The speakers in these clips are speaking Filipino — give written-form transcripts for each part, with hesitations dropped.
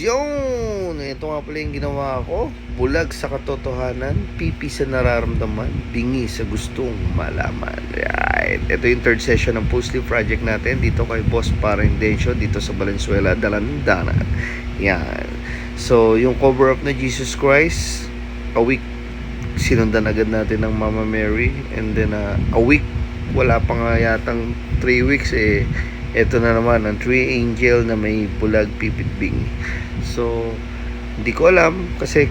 Yun! Ito nga pala yung ginawa ko. Bulag sa katotohanan, pipi sa nararamdaman, bingi sa gustong malaman. Right. Ito yung third session ng Postly Project natin dito kay Boss Parendencio dito sa Valenzuela, Dalandanan. Yan. So, yung cover up na Jesus Christ, a week sinundan agad natin ng Mama Mary, and then a week, wala pa nga yatang 3 weeks eto na naman ang 3 angel na may bulag pipit bing. So hindi ko alam kasi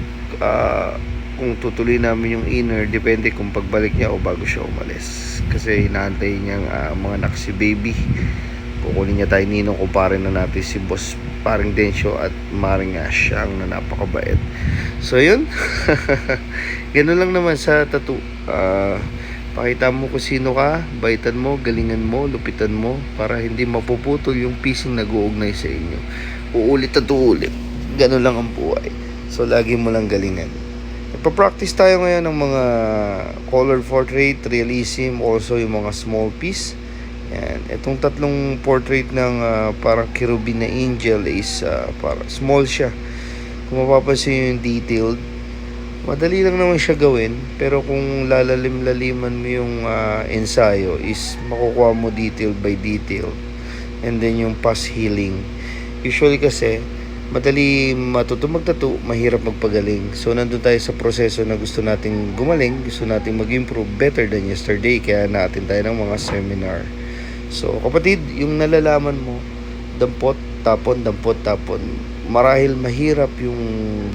kung tutuloy namin yung inner, depende kung pagbalik niya o bago siya umalis, kasi inaantay niyang mga anak si baby. Kukunin niya tayo ninong, kumpare na natin si Boss Parendencio at Maring Asyang na napakabait. So yun. Ganun lang naman sa tattoo. Pakita mo kung sino ka, baitan mo, galingan mo, lupitan mo, para hindi mapuputol yung piecing nag-uugnay sa inyo. Uulit at uulit. Ganun lang ang buhay. So lagi mo lang galingan. Ipa-practice tayo ngayon ng mga colored portrait, realism, also yung mga small piece. Yan. Itong tatlong portrait ng parang cherubim na angel is para small siya. Kung mapapansin nyo yung detailed, madali lang naman siya gawin, pero kung lalalim-laliman mo yung ensayo is makukuha mo detail by detail, and then yung past healing. Usually kasi madali magtattoo, mahirap magpagaling. So nandun tayo sa proseso na gusto nating gumaling, gusto nating mag-improve better than yesterday, kaya natin tayo ng mga seminar. So kapatid, yung nalalaman mo, dampot, tapon, dampot, tapon. Marahil mahirap yung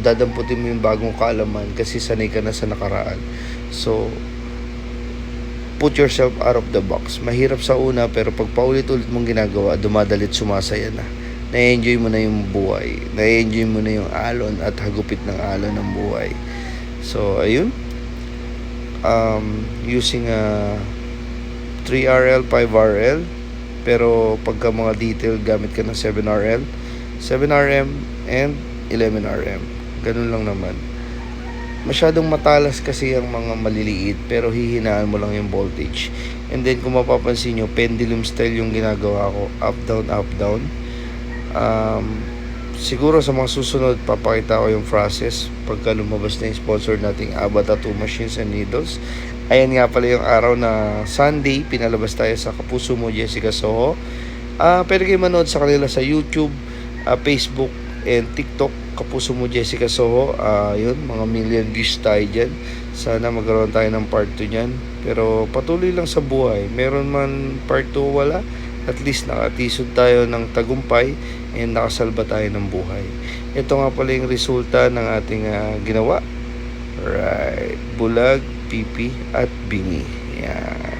dadamputin mo yung bagong kaalaman kasi sanay ka na sa nakaraan. So put yourself out of the box. Mahirap sa una, pero pag paulit-ulit mong ginagawa, dumadalit, sumasaya na. Na-enjoy mo na yung buhay. Na-enjoy mo na yung alon at hagupit ng alon ng buhay. So ayun, using 3RL, 5RL, pero pagka mga detail, gamit ka ng 7RL, 7RM and 11RM. Ganun lang naman. Masyadong matalas kasi ang mga maliliit, pero hihinaan mo lang yung voltage. And then kung mapapansin nyo, pendulum style yung ginagawa ko. Up, down, up, down. Siguro sa mga susunod, papakita ko yung process pagka lumabas na yung sponsor nating Aba Tattoo Machines and Needles. Ayan nga pala yung araw na Sunday, pinalabas tayo sa Kapuso Mo Jessica Soho. Pwede kayo manood sa kanila sa YouTube, Facebook and TikTok, Kapuso Mo Jessica Soho. Yun, mga million views tayo dyan. Sana magkaroon tayo ng part 2 dyan. Pero patuloy lang sa buhay. Meron man part 2 wala, at least nakatisod tayo ng tagumpay and nakasalba tayo ng buhay. Ito nga pala yung resulta ng ating ginawa. Right, bulag, pipi at bingi. Yan.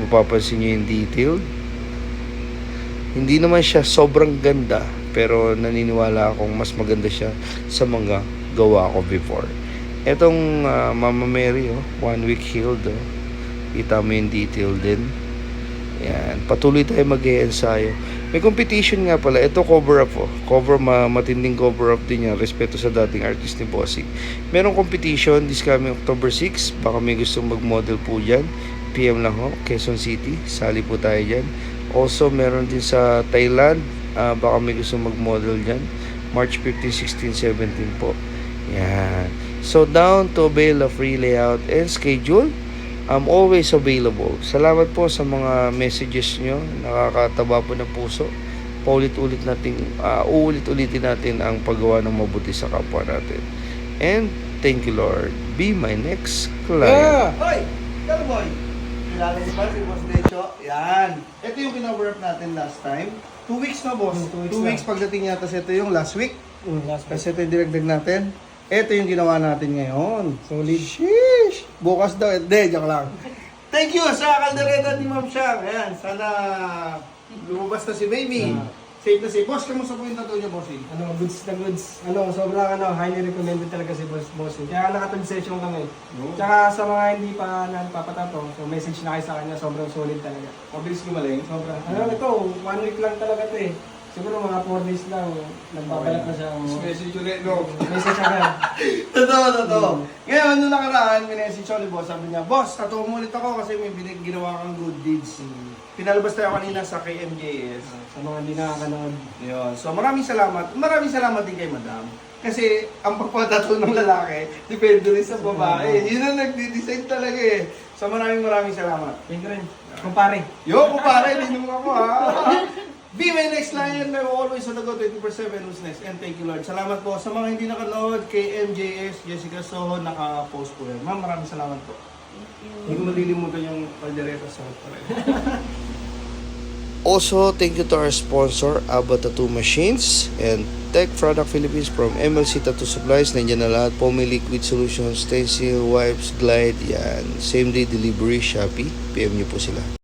Mapapansin nyo yung detail. Hindi naman siya sobrang ganda, pero naniniwala akong mas maganda siya sa mga gawa ko before. Etong Mama Mary, 1 week healed. Kita mo yung detail din. Yan. Patuloy tayo mag-e-ensayo. May competition nga pala. Ito cover up. Matinding cover up din yan. Respeto sa dating artist ni Bossy. Merong competition this coming October 6. Baka may gustong mag-model po dyan. PM lang ho, Quezon City. Sali po tayo dyan. Also, meron din sa Thailand. Baka may gusto mag-model dyan. March 15, 16, 17 po. Yan. So, down to avail a free layout and schedule. I'm always available. Salamat po sa mga messages nyo. Nakakataba po ng puso. Paulit-ulit natin, uulit-ulitin natin ang paggawa ng mabuti sa kapwa natin. And thank you, Lord. Be my next client. Yeah! Hoy! Hello, boy! Kilala niyo ba si Boss Decho? Yan. Ito yung kina-wrap natin last time. 2 weeks na, boss. 2 weeks pagdating yata. Ito yung last week. Kasi ito yung dinagdag natin. Ito yung ginawa natin ngayon. Solid. Sheesh! Bukas daw. Hindi, joke lang. Thank you sa kaldereta ni Ma'am Shang. Ayan, sana lumabas na si baby. Safe na safe. Boss, kamusta po yung tattoo niya, bossing? Goods na goods. Sobrang highly recommended talaga si bossing. Kaya naka-third session kami. Tsaka sa mga hindi pa napapatato, so message na kayo sa kanya, sobrang solid talaga. Mabilis gumaling. Sobrang. Ito, 1 week lang talaga ito eh. Siguro mga 4 days lang, nagbabalat na siya. Message ulit, no? Message agad. Totoo. Ngayon, nung nakaraan, minessage ako ni boss. Sabi niya, boss, tatuwa mo ulit ako kasi may ginawa kang good deeds. Pinalabas tayo kanina sa KMJS. Sa mga hindi nakakanood. Yun. So maraming salamat. Maraming salamat din kay madam. Kasi ang pagpatato ng lalaki, depende rin sa babae. Yun ang nagdi-decide talaga eh. So maraming salamat. Thank you rin. Kumpare. Yo, kumpare, linong ako ha. Be my next client, may always on the go 24/7 who's next. And thank you Lord. Salamat po sa mga hindi nakanood, kay MJS, Jessica Soho, naka-post po yan. Ma'am, maraming salamat po. Hindi ko malilimutan yung kaldereta sa Also, thank you to our sponsor, Abba Tattoo Machines and Tech Product Philippines from MLC Tattoo Supplies. Nandiyan na lahat po, may liquid solutions, stencil, wipes, glide, yan. Same day delivery, Shopee. PM nyo po sila.